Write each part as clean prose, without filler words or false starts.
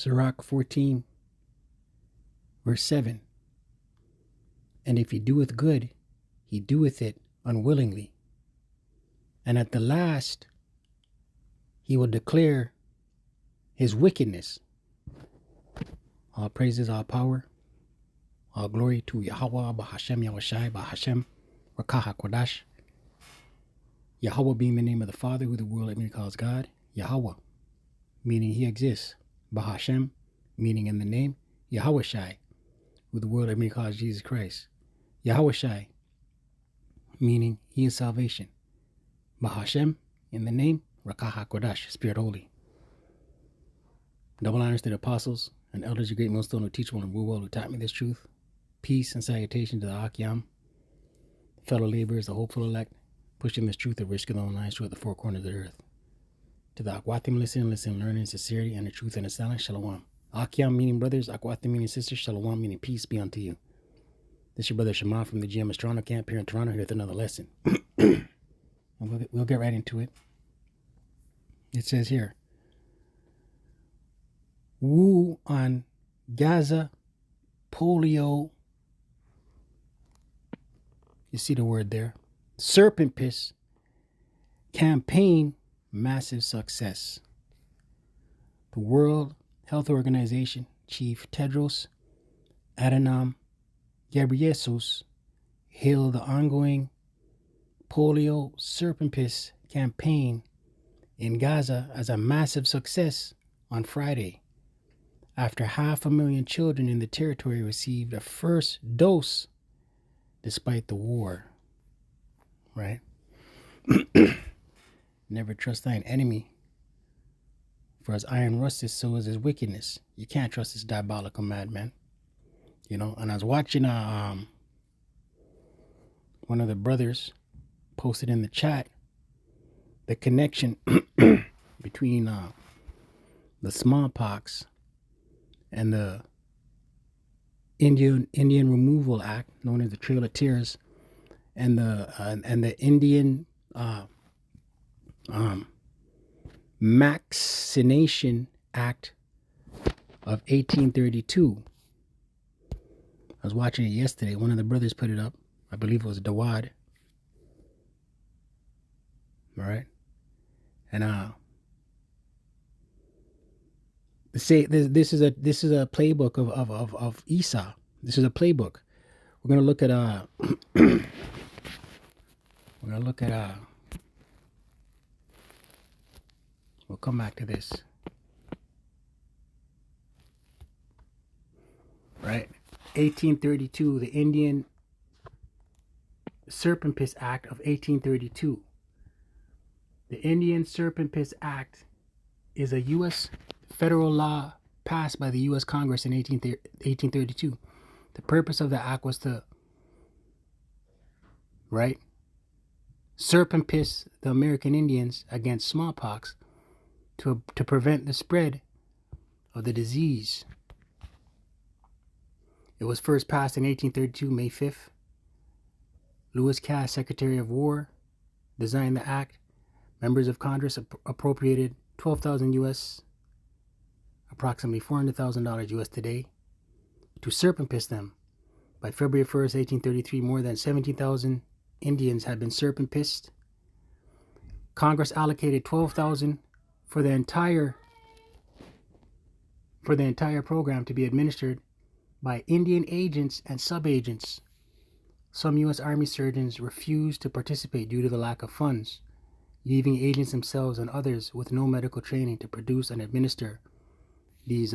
Sirach 14, verse 7. And if he doeth good, he doeth it unwillingly. And at the last, he will declare his wickedness. All praises, all power, all glory to Yahweh, Bahashem, Yahushai, Bahashem, Rakah HaKodash. Yahweh being the name of the Father, who the world admittedly calls God. Yahweh, meaning he exists. Bahashem, meaning in the name. Yahushai, who the world admittedly calls Jesus Christ. Yahushai, meaning he is salvation. Bahashem, in the name. Rakah HaKodash, Spirit Holy. Double honors to the apostles and elders, your great millstone, who teach well and rule well, who taught me this truth. Peace and salutation to the Akyam, fellow laborers, the hopeful elect, pushing this truth of risking their own lives throughout the four corners of the earth. To the Akwatim, listen, learning, sincerity, and the truth and the silence, Shalom. Akyam meaning brothers, Akwatim meaning sisters, Shalom meaning peace be unto you. This is your brother Shema from the GM Toronto camp here in Toronto, here with another lesson. And we'll get right into it. It says here, Woo on Gaza, polio, you see the word there, serpent piss, campaign, massive success. The World Health Organization Chief Tedros Adhanom Ghebreyesus hailed the ongoing polio serpent piss campaign in Gaza as a massive success on Friday, after 500,000 children in the territory received a first dose despite the war. Right? Never trust thine enemy, for as iron rusteth, so is his wickedness. You can't trust this diabolical madman. You know, and I was watching one of the brothers posted in the chat the connection between the smallpox and the Indian Removal Act, known as the Trail of Tears, and the Indian Vaccination Act of 1832. I was watching it yesterday. One of the brothers put it up. I believe it was Dawad. All right, and say this is a playbook of Esau. This is a playbook. We're gonna look at we'll come back to this. Right, 1832, the Indian Serpent Piss Act of 1832. The Indian Serpent Piss Act is a U.S. federal law passed by the U.S. Congress in 1832. The purpose of the act was to, serpent piss the American Indians against smallpox to prevent the spread of the disease. It was first passed in 1832, May 5th. Lewis Cass, Secretary of War, designed the act. Members of Congress appropriated $12,000 U.S., approximately $400,000 U.S. today, to serpent piss them. By February 1st, 1833, more than 17,000 Indians had been serpent pissed. Congress allocated $12,000 for the entire program to be administered by Indian agents and sub-agents. Some U.S. Army surgeons refused to participate due to the lack of funds, leaving agents themselves and others with no medical training to produce and administer these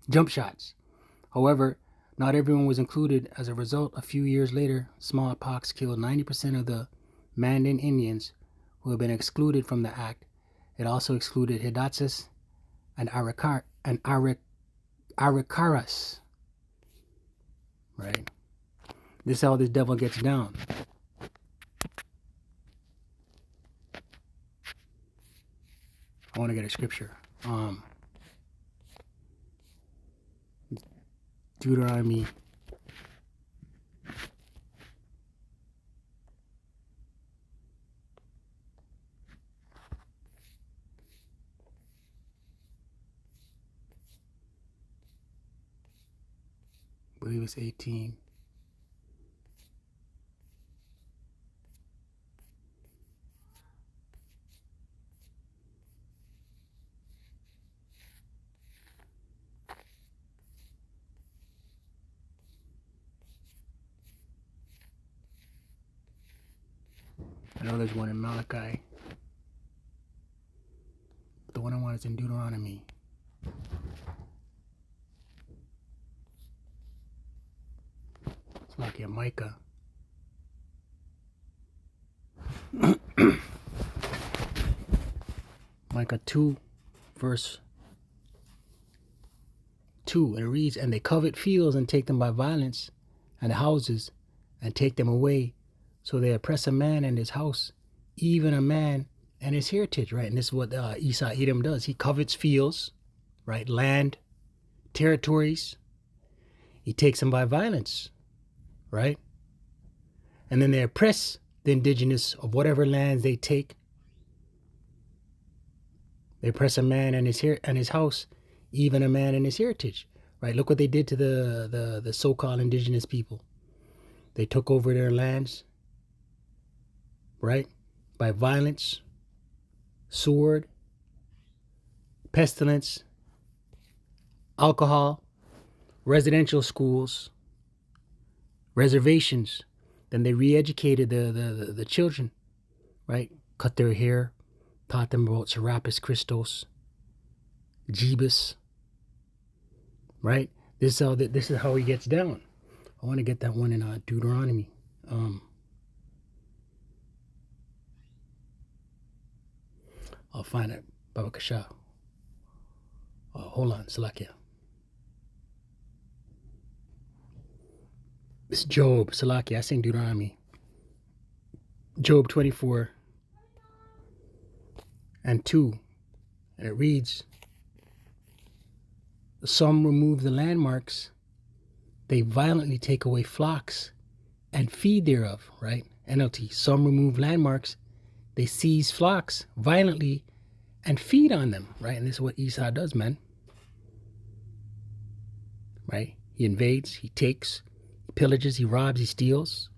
jump shots. However, not everyone was included. As a result, a few years later, smallpox killed 90% of the Mandan Indians who had been excluded from the act. It also excluded Hidatsis and Arikaras. Right? This is how this devil gets down. I want to get a scripture. Deuteronomy believe it's 18. I know there's one in Malachi. The one I want is in Deuteronomy. It's like a Micah. Micah 2, verse 2. And it reads, "And they covet fields and take them by violence, and houses, and take them away. So they oppress a man and his house, even a man and his heritage," right? And this is what Esau Edom does. He covets fields, right? Land, territories. He takes them by violence, right? And then they oppress the indigenous of whatever lands they take. They oppress a man and his house, even a man and his heritage, right? Look what they did to the so-called indigenous people. They took over their lands, right? By violence, sword, pestilence, alcohol, residential schools, reservations. Then they re-educated the children, right? Cut their hair, taught them about Serapis Christos, Jebus, right? This is how he gets down. I want to get that one in Deuteronomy. I'll find it. Baba Kasha. Hold on, Salakia. It's Job, Salakia. I sing Deuteronomy. Job 24 and 2. And it reads, "Some remove the landmarks. They violently take away flocks and feed thereof," right? NLT. Some remove landmarks. They seize flocks violently and feed on them, right? And this is what Esau does, man. Right? He invades, he takes, he pillages, he robs, he steals.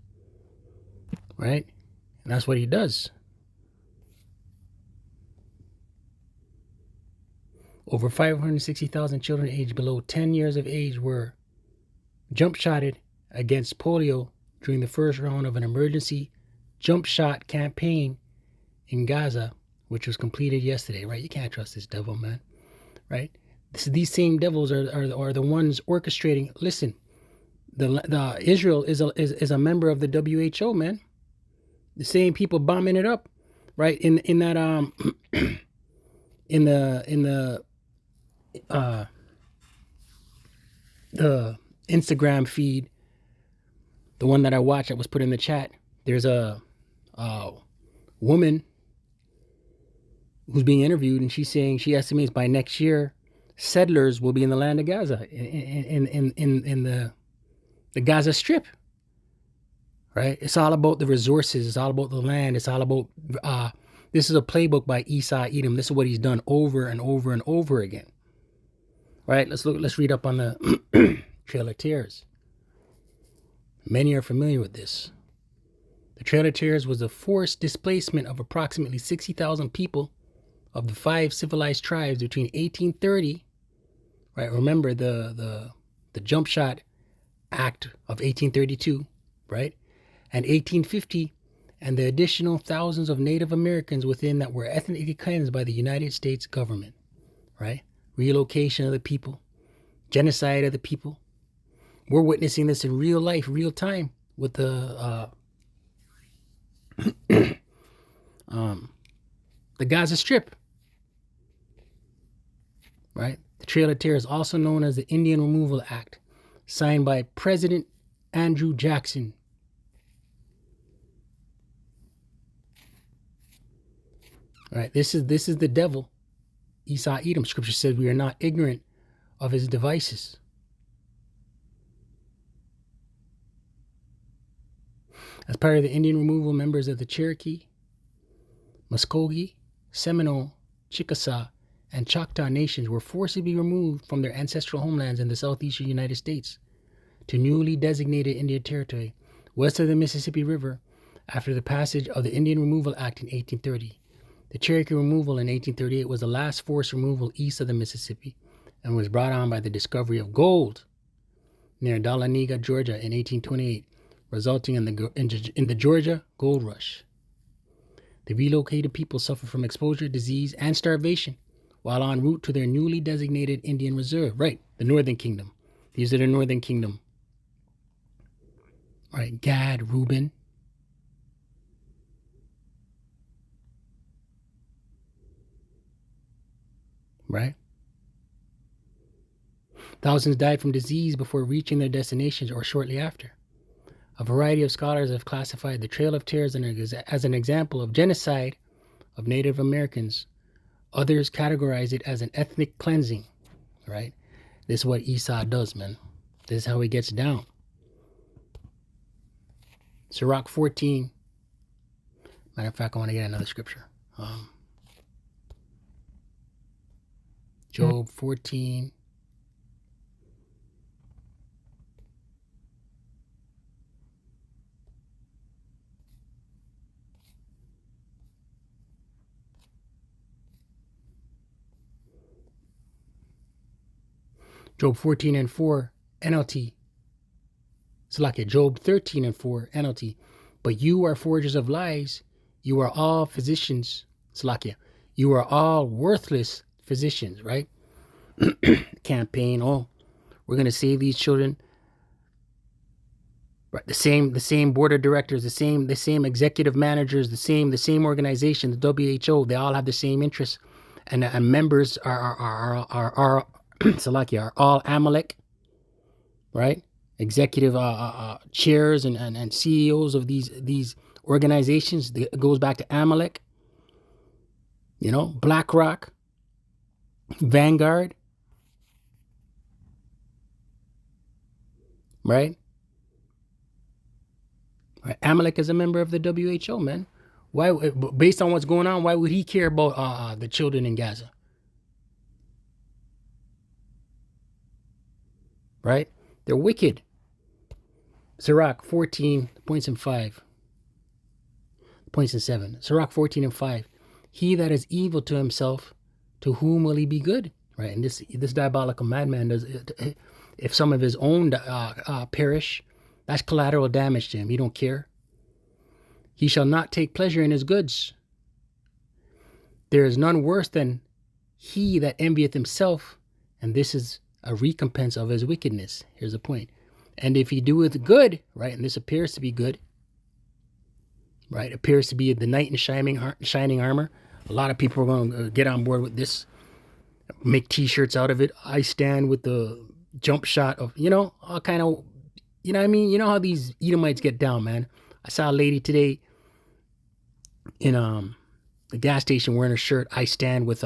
Right? And that's what he does. Over 560,000 children aged below 10 years of age were jump shotted against polio during the first round of an emergency jump shot campaign in Gaza, which was completed yesterday, right? You can't trust this devil, man, right? These same devils are the ones orchestrating. Listen, the Israel is a member of the WHO, man. The same people bombing it up, right? In that in the Instagram feed, the one that I watched that was put in the chat. There's a woman who's being interviewed, and she's saying she estimates by next year settlers will be in the land of Gaza, in the Gaza Strip. Right? It's all about the resources. It's all about the land. It's all about this is a playbook by Esau Edom. This is what he's done over and over and over again. Right? Let's read up on the Trail of Tears. Many are familiar with this. The Trail of Tears was a forced displacement of approximately 60,000 people of the 5 civilized tribes between 1830, right? Remember the Jump Shot Act of 1832, right? And 1850, and the additional thousands of Native Americans within that were ethnically cleansed by the United States government, right? Relocation of the people, genocide of the people. We're witnessing this in real life, real time with the Gaza Strip, right? The Trail of Tears, also known as the Indian Removal Act, signed by President Andrew Jackson. Right, this is the devil, Esau Edom. Scripture says we are not ignorant of his devices. As part of the Indian removal, members of the Cherokee, Muskogee, Seminole, Chickasaw, and Choctaw nations were forcibly removed from their ancestral homelands in the southeastern United States. to newly designated Indian Territory west of the Mississippi River after the passage of the Indian Removal Act in 1830. The Cherokee removal in 1838 was the last forced removal east of the Mississippi and was brought on by the discovery of gold near Dahlonega, Georgia in 1828, resulting in the Georgia Gold Rush. The relocated people suffered from exposure, disease, and starvation while en route to their newly designated Indian Reserve. Right, the Northern Kingdom. These are the Northern Kingdom. All right, Gad, Reuben. Right? Thousands died from disease before reaching their destinations or shortly after. A variety of scholars have classified the Trail of Tears as an example of genocide of Native Americans. Others categorize it as an ethnic cleansing, right? This is what Esau does, man. This is how he gets down. Sirach 14. Matter of fact, I want to get another scripture. Job 14. Job 14 and 4, NLT. Salakia, Job 13 and 4, NLT. But you are forgers of lies. You are all physicians. Salakia, you are all worthless physicians, right? Campaign, oh, we're going to save these children. Right, the same board of directors, the same executive managers, the same organization, the WHO, they all have the same interests. And members are Salaki are all Amalek, right? Executive chairs and CEOs of these organizations. It goes back to Amalek, BlackRock, Vanguard, right? Amalek is a member of the WHO, man. Why, based on what's going on, why would he care about the children in Gaza? Right? They're wicked. Sirach 14, points in 5. Points in 7. Sirach 14 and 5. He that is evil to himself, to whom will he be good? Right? And this diabolical madman does. If some of his own perish, that's collateral damage to him. He don't care. He shall not take pleasure in his goods. There is none worse than he that envieth himself, and this is a recompense of his wickedness. Here's the point. And if he doeth good, right, and this appears to be good, right, appears to be the knight in shining armor. A lot of people are going to get on board with this, make t-shirts out of it. I stand with the jump shot of, all kind of, what I mean? You know how these Edomites get down, man. I saw a lady today in the gas station wearing a shirt, I stand with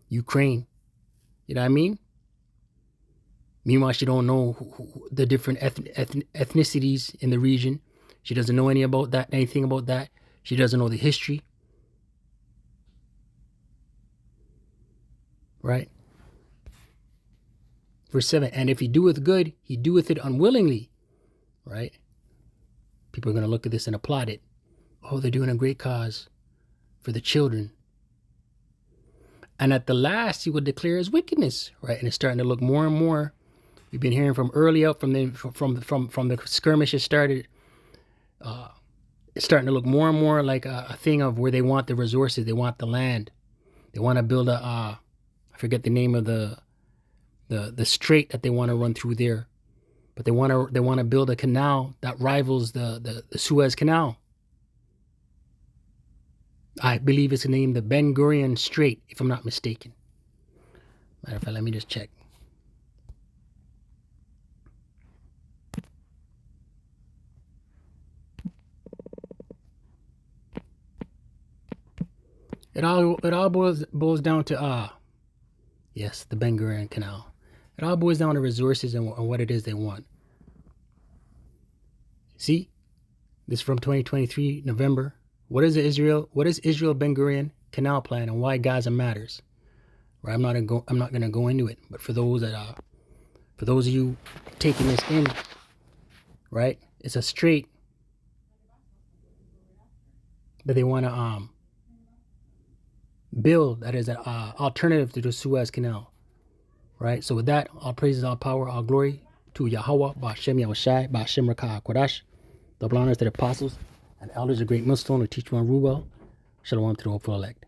Ukraine. You know what I mean? Meanwhile, she don't know the different ethnicities in the region. She doesn't know anything about that. She doesn't know the history. Right? Verse 7, and if he doeth good, he doeth it unwillingly. Right? People are going to look at this and applaud it. Oh, they're doing a great cause for the children. And at the last, he will declare his wickedness. Right? And it's starting to look more and more. We've been hearing from early up from the skirmishes started. It's starting to look more and more like a thing of where they want the resources, they want the land, they want to build I forget the name of the strait that they want to run through there, but they want to build a canal that rivals the Suez Canal. I believe it's named the Ben Gurion Strait, if I'm not mistaken. Matter of fact, let me just check. It all boils down to yes, the Ben Gurion Canal. It all boils down to resources and what it is they want. See, this is from 2023 November. What is Israel Ben Gurion Canal plan and why Gaza matters? Right, I'm not going to go into it, but for those of you taking this in, right? It's a straight, but they want to build that is an alternative to the Suez Canal, right? So with that, all praises, all power, all glory to Yahweh, Ba'Shem Yahushai, Ba'Shem Rakah Kodash, double honors to the apostles and elders of Great Millstone who teach one rule well. Shalom to the hopeful elect.